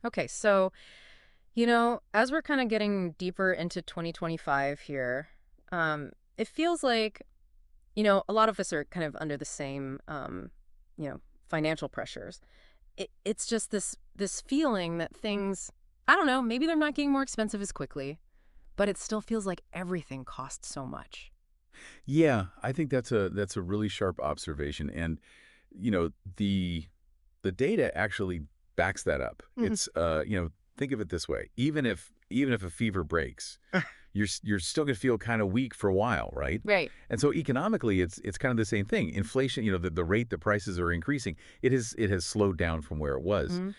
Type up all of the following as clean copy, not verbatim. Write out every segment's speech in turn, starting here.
Okay, so, as we're kind of getting deeper into 2025 here, it feels like, a lot of us are kind of under the same, you know, financial pressures. It's just this feeling that things, I don't know, maybe they're not getting more expensive as quickly, but it still feels like everything costs so much. Yeah, I think that's a really sharp observation, and you know the the data actually backs that up. Hmm. Think of it this way: even if a fever breaks, you're still going to feel kind of weak for a while, right? Right. And so economically, it's kind of the same thing. Inflation, the rate that prices are increasing, it has slowed down from where it was. Hmm.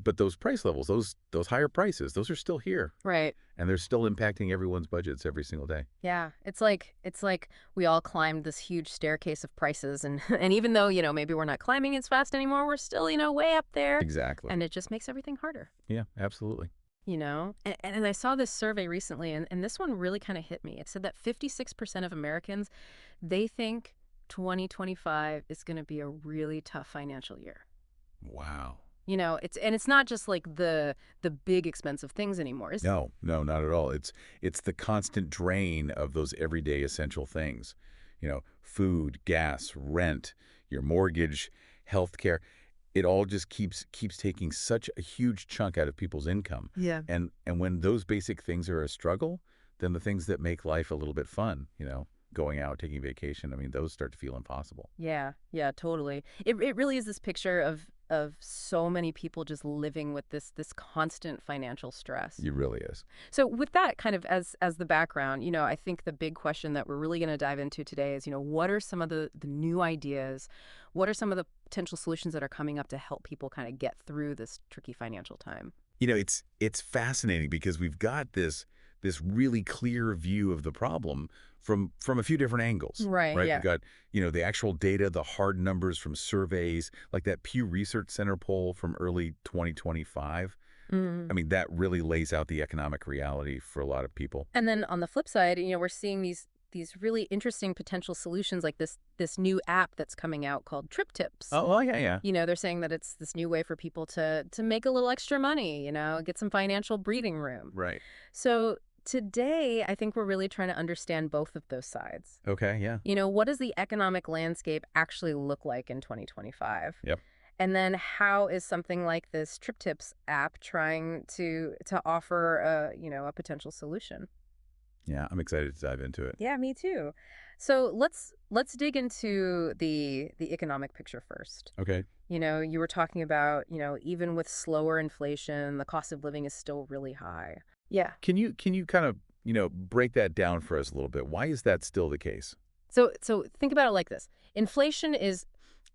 But those price levels, those higher prices, those are still here, Right. and they're still impacting everyone's budgets every single day. Yeah, it's like we all climbed this huge staircase of prices, and and even though maybe we're not climbing as fast anymore, we're still way up there, Exactly. and it just makes everything harder. Yeah, absolutely. And I saw this survey recently, and this one really kind of hit me. It said that 56% of Americans, they think 2025 is going to be a really tough financial year. Wow. It's not just like the big expensive things anymore. Is No, no, not at all. It's the constant drain of those everyday essential things. Food, gas, rent, your mortgage, healthcare. It all just keeps taking such a huge chunk out of people's income. Yeah. And when those basic things are a struggle, then the things that make life a little bit fun, going out, taking vacation, I mean, those start to feel impossible. Yeah, yeah, totally. It really is this picture of so many people just living with this constant financial stress. It really is. So with that kind of as the background, I think the big question that we're really going to dive into today is, what are some of the new ideas? What are some of the potential solutions that are coming up to help people kind of get through this tricky financial time? It's fascinating because we've got this really clear view of the problem from a few different angles, Right, right? We've yeah. got, the actual data, the hard numbers from surveys, like that Pew Research Center poll from early 2025. I Mm. mean, that really lays out the economic reality for a lot of people. And then on the flip side, we're seeing these really interesting potential solutions like this new app that's coming out called TripTips. Oh, yeah, yeah. They're saying that it's this new way for people to make a little extra money, get some financial breathing room. Right. So today, I think we're really trying to understand both of those sides. Okay, yeah. What does the economic landscape actually look like in 2025? Yep. And then how is something like this Trip Tips app trying to offer a potential solution? Yeah, I'm excited to dive into it. Yeah, me too. So let's dig into the economic picture first. Okay. You were talking about, even with slower inflation, the cost of living is still really high. Yeah. Can you kind of, break that down for us a little bit? Why is that still the case? So think about it like this. Inflation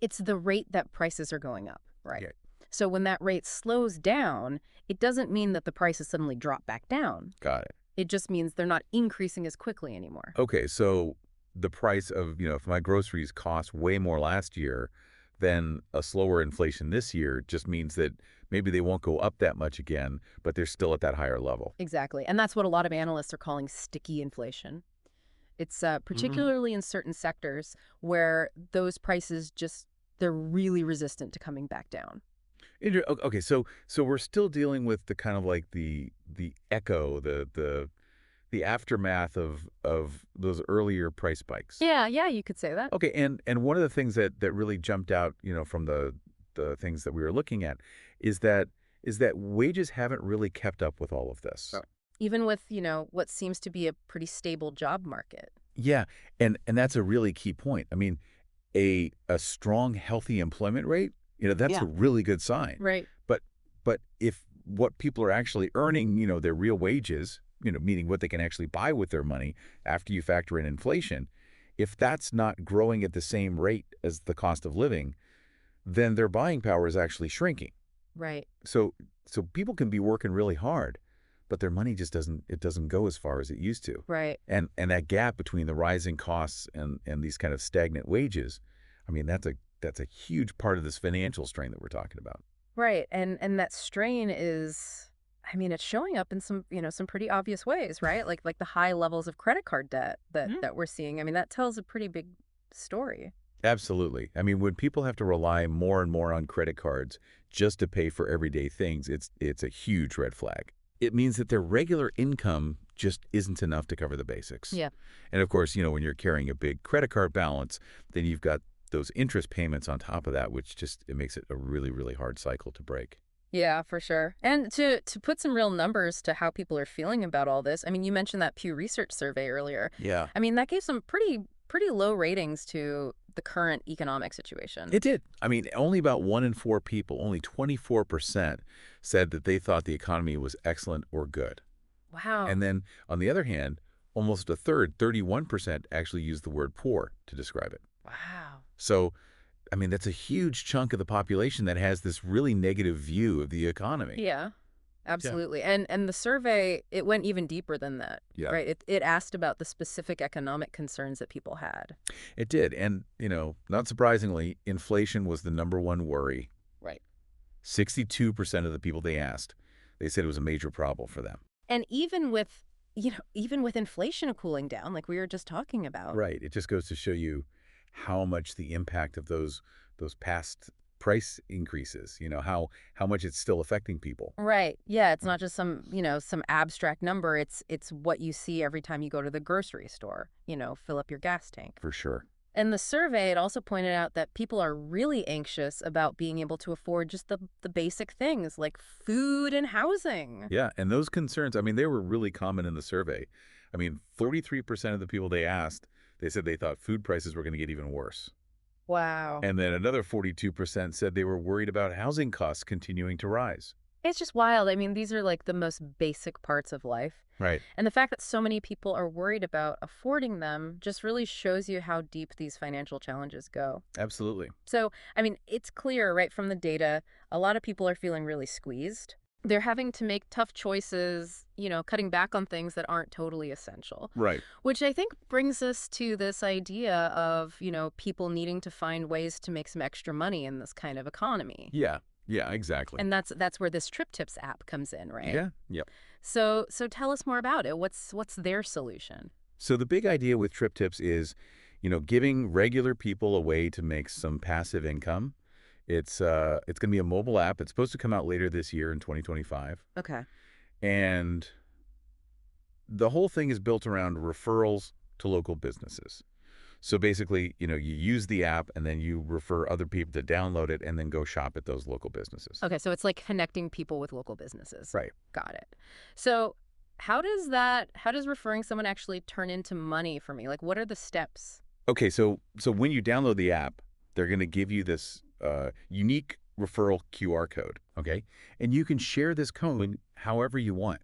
it's the rate that prices are going up, right? Yeah, So when that rate slows down, it doesn't mean that the prices suddenly drop back down. got it. It just means they're not increasing as quickly anymore. Okay, so the price of, if my groceries cost way more last year, then a slower inflation this year just means that maybe they won't go up that much again, but they're still at that higher level. Exactly. And that's what a lot of analysts are calling sticky inflation. It's Hmm. particularly in certain sectors where those prices they're really resistant to coming back down. Okay, so we're still dealing with the kind of like the echo, the aftermath of those earlier price spikes. Yeah, yeah, you could say that. Okay, and one of the things that really jumped out, from the things that we were looking at is that wages haven't really kept up with all of this. Oh. Even with, what seems to be a pretty stable job market. Yeah, and that's a really key point. I mean, a strong, healthy employment rate, that's a Yeah. really good sign. Right. But if what people are actually earning, their real wages, meaning what they can actually buy with their money after you factor in inflation, if that's not growing at the same rate as the cost of living, then their buying power is actually shrinking. Right. So so people can be working really hard, but their money just doesn't go as far as it used to. Right. And that gap between the rising costs and these kind of stagnant wages, I mean, that's a huge part of this financial strain that we're talking about. Right. And that strain it's showing up in some pretty obvious ways, right? Like the high levels of credit card debt that Mhm. that we're seeing. I mean, that tells a pretty big story. Absolutely. I mean, when people have to rely more and more on credit cards just to pay for everyday things, it's a huge red flag. It means that their regular income just isn't enough to cover the basics. Yeah. And of course, when you're carrying a big credit card balance, then you've got those interest payments on top of that, which just it makes it a really, really hard cycle to break. Yeah, for sure. And to put some real numbers to how people are feeling about all this, I mean, you mentioned that Pew Research survey earlier. Yeah. I mean, that gave some pretty low ratings to the current economic situation. It did. I mean, only about 1 in 4 people, only 24%, said that they thought the economy was excellent or good. Wow. And then, on the other hand, almost a third, 31%, actually used the word poor to describe it. Wow. So, I mean, that's a huge chunk of the population that has this really negative view of the economy. Yeah. Yeah. Absolutely. And the survey, it went even deeper than that, Yeah, right? It asked about the specific economic concerns that people had. it did. And, not surprisingly, inflation was the number one worry. Right. 62% of the people they asked, they said it was a major problem for them. And even with inflation cooling down, like we were just talking about. Right. It just goes to show you how much the impact of those past price increases, how much it's still affecting people. Right. Yeah, it's not just some abstract number. It's what you see every time you go to the grocery store, fill up your gas tank. For sure. In the survey, it also pointed out that people are really anxious about being able to afford just the basic things like food and housing. Yeah, and those concerns, I mean, they were really common in the survey. I mean, 43% of the people they asked, they said they thought food prices were going to get even worse. Wow. And then another 42% said they were worried about housing costs continuing to rise. It's just wild. I mean, these are like the most basic parts of life. Right. And the fact that so many people are worried about affording them just really shows you how deep these financial challenges go. Absolutely. So, I mean, it's clear right from the data, a lot of people are feeling really squeezed. They're having to make tough choices, cutting back on things that aren't totally essential, Right. which I think brings us to this idea of, people needing to find ways to make some extra money in this kind of economy. Yeah. Yeah, exactly. And that's where this TripTips app comes in, right? Yeah. Yep. So tell us more about it. What's their solution? So the big idea with TripTips is, giving regular people a way to make some passive income. It's going to be a mobile app. It's supposed to come out later this year in 2025. Okay. And the whole thing is built around referrals to local businesses. So basically, you use the app and then you refer other people to download it and then go shop at those local businesses. Okay, so it's like connecting people with local businesses. Right. Got it. So how does referring someone actually turn into money for me? Like what are the steps? Okay, so when you download the app, they're going to give you this unique referral QR code, okay? And you can share this code however you want.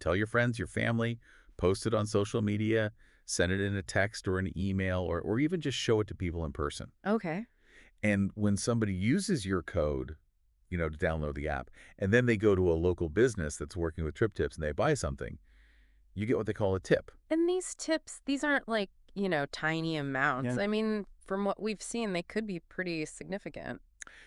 Tell your friends, your family, post it on social media, send it in a text or an email, or even just show it to people in person. Okay. And when somebody uses your code, to download the app, and then they go to a local business that's working with TripTips and they buy something, you get what they call a tip. And these tips, these aren't like, tiny amounts. Yeah. I mean, from what we've seen, they could be pretty significant.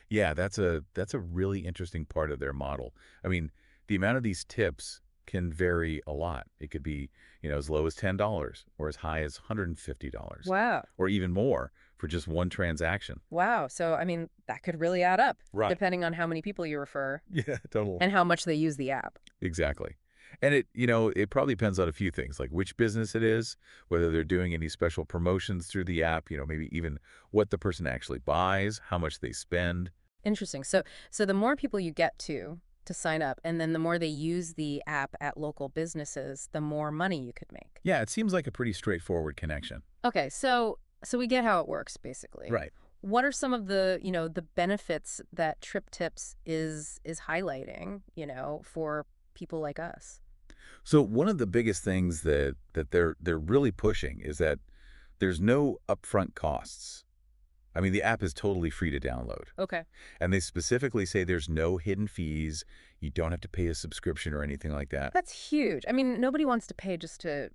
Yeah, that's a really interesting part of their model. I mean, the amount of these tips can vary a lot. It could be, as low as $10 or as high as $150 Wow. or even more for just one transaction. Wow. So, I mean, that could really add up Right. depending on how many people you refer Yeah, totally. and how much they use the app. Exactly. And it probably depends on a few things, like which business it is, whether they're doing any special promotions through the app, maybe even what the person actually buys, how much they spend. Interesting. So the more people you get to sign up and then the more they use the app at local businesses, the more money you could make. Yeah, it seems like a pretty straightforward connection. Okay, so we get how it works basically. Right. What are some of the benefits that TripTips is highlighting, for people like us? So one of the biggest things that they're really pushing is that there's no upfront costs. I mean, the app is totally free to download. Okay. And they specifically say there's no hidden fees. You don't have to pay a subscription or anything like that. That's huge. I mean, nobody wants to pay just to,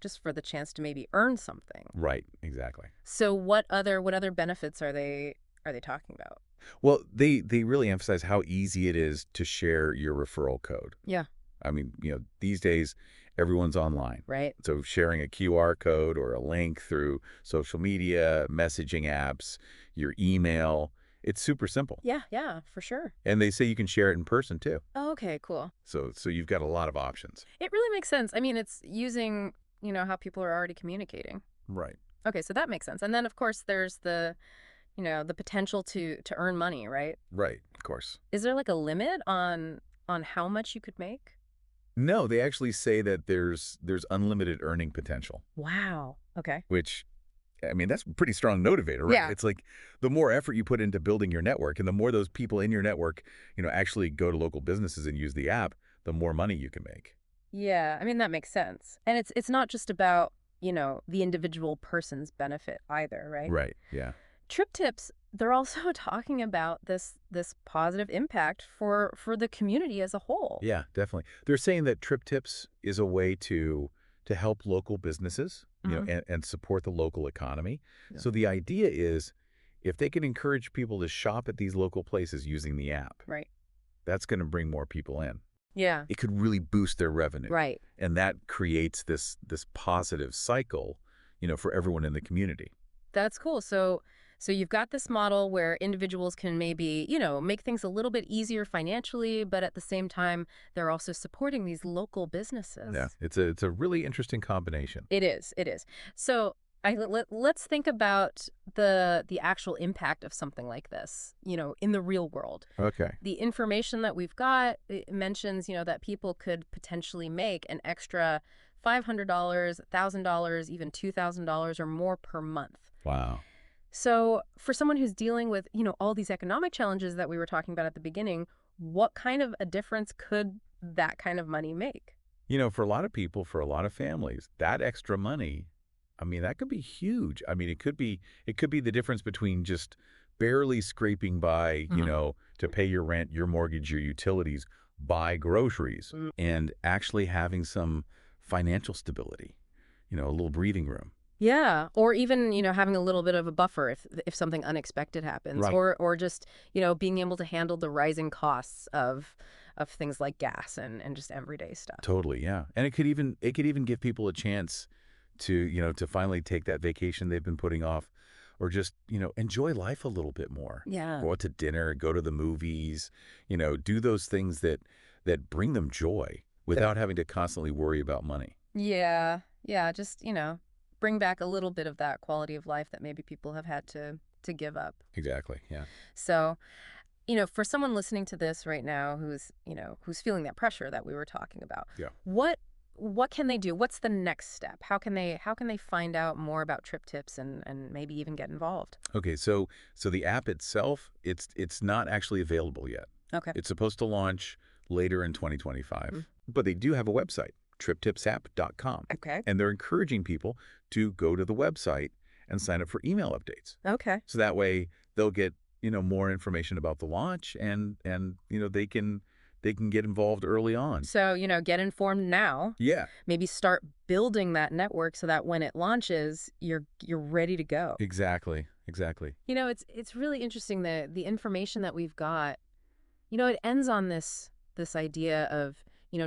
just for the chance to maybe earn something. Right, exactly. So what other benefits are they talking about? Well, they really emphasize how easy it is to share your referral code. Yeah. I mean, these days everyone's online. Right. So sharing a QR code or a link through social media, messaging apps, your email, it's super simple. Yeah, yeah, for sure. And they say you can share it in person too. Okay, cool. So you've got a lot of options. It really makes sense. I mean, it's using, how people are already communicating. Right. Okay, so that makes sense. And then of course there's the potential to earn money, right? Right, of course. Is there like a limit on how much you could make? No, they actually say that there's unlimited earning potential, Wow. Okay. which I mean, that's a pretty strong motivator, right? Yeah. It's like the more effort you put into building your network and the more those people in your network, actually go to local businesses and use the app, the more money you can make. Yeah, I mean that makes sense. And it's not just about, the individual person's benefit either, right? Right. Yeah. Trip tips, they're also talking about this positive impact for the community as a whole. Yeah, definitely. They're saying that TripTips is a way to help local businesses, Mhm. and support the local economy. Yeah. So the idea is if they can encourage people to shop at these local places using the app, Right. that's going to bring more people in. Yeah. It could really boost their revenue. Right. And that creates this positive cycle, for everyone in the community. That's cool. So you've got this model where individuals can maybe, make things a little bit easier financially, but at the same time, they're also supporting these local Yeah, businesses. it's a really interesting combination. It is. It is. So let's think about the actual impact of something like this, in the real world. Okay. The information that we've got, it mentions, that people could potentially make an extra $500, $1,000, even $2,000 or more per month. Wow. So for someone who's dealing with, all these economic challenges that we were talking about at the beginning, what kind of a difference could that kind of money make? For a lot of people, for a lot of families, that extra money, I mean, that could be huge. I mean, it could be the difference between just barely scraping by, Mhm. to pay your rent, your mortgage, your utilities, buy groceries, Mm. and actually having some financial stability, a little breathing room. Yeah, or even, having a little bit of a buffer if something unexpected happens, Right. or just, being able to handle the rising costs of things like gas and just everyday stuff. Totally, yeah. And it could even give people a chance to finally take that vacation they've been putting off or just, enjoy life a little bit more. Yeah. Go out to dinner, go to the movies, do those things that bring them joy without having to constantly worry about money. Yeah. Yeah, just, bring back a little bit of that quality of life that maybe people have had to give up. Exactly. Yeah. So, for someone listening to this right now who's feeling that pressure that we were talking about, Yeah. what can they do? What's the next step? How can they find out more about Trip Tips and maybe even get involved? Okay, so the app itself, it's not actually available yet. Okay. It's supposed to launch later in 2025. Mm. But they do have a website, triptipsapp.com. Okay. And they're encouraging people to go to the website and sign up for email updates. Okay. So that way they'll get, more information about the launch and they can get involved early on. So, get informed now. Yeah, Maybe start building that network so that when it launches, you're ready to go. exactly. Exactly. It's really interesting the information that we've got. It ends on this idea of,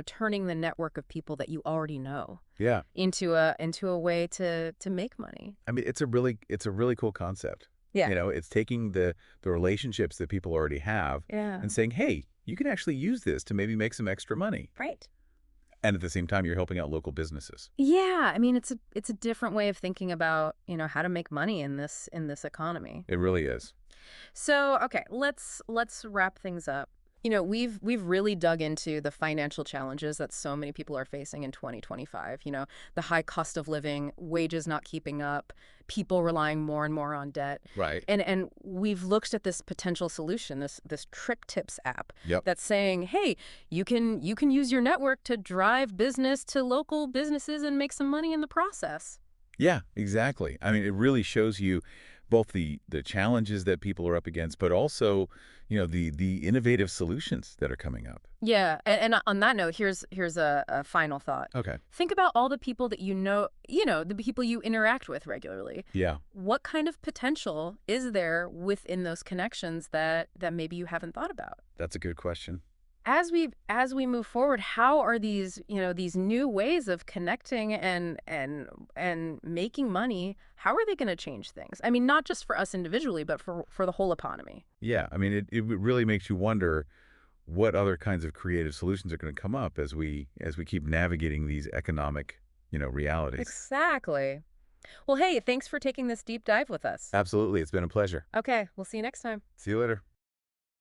turning the network of people that you already know Yeah. into a way to make money. I mean, it's a really cool concept. Yeah. It's taking the relationships that people already have Yeah. and saying, hey, you can actually use this to maybe make some extra money. Right. And at the same time, you're helping out local businesses. Yeah, I mean it's a different way of thinking about, how to make money in this economy. It really is. So, okay, let's wrap things up. We've really dug into the financial challenges that so many people are facing in 2025. The high cost of living, wages not keeping up, people relying more and more on debt. Right. And we've looked at this potential solution, this Trip Tips app Yep. that's saying, hey, you can use your network to drive business to local businesses and make some money in the process. Yeah, exactly. I mean, it really shows you both the challenges that people are up against, but also, the innovative solutions that are coming up. Yeah, and on that note, here's a final thought. Okay. Think about all the people that the people you interact with regularly. Yeah. What kind of potential is there within those connections that maybe you haven't thought about? That's a good question. as we move forward, how are these, these new ways of connecting and making money, how are they going to change things? I mean, not just for us individually, but for the whole economy. Yeah, I mean, it really makes you wonder what other kinds of creative solutions are going to come up as we keep navigating these economic, realities. Exactly. Well, hey, thanks for taking this deep dive with us. Absolutely, it's been a pleasure. Okay, we'll see you next time. See you later.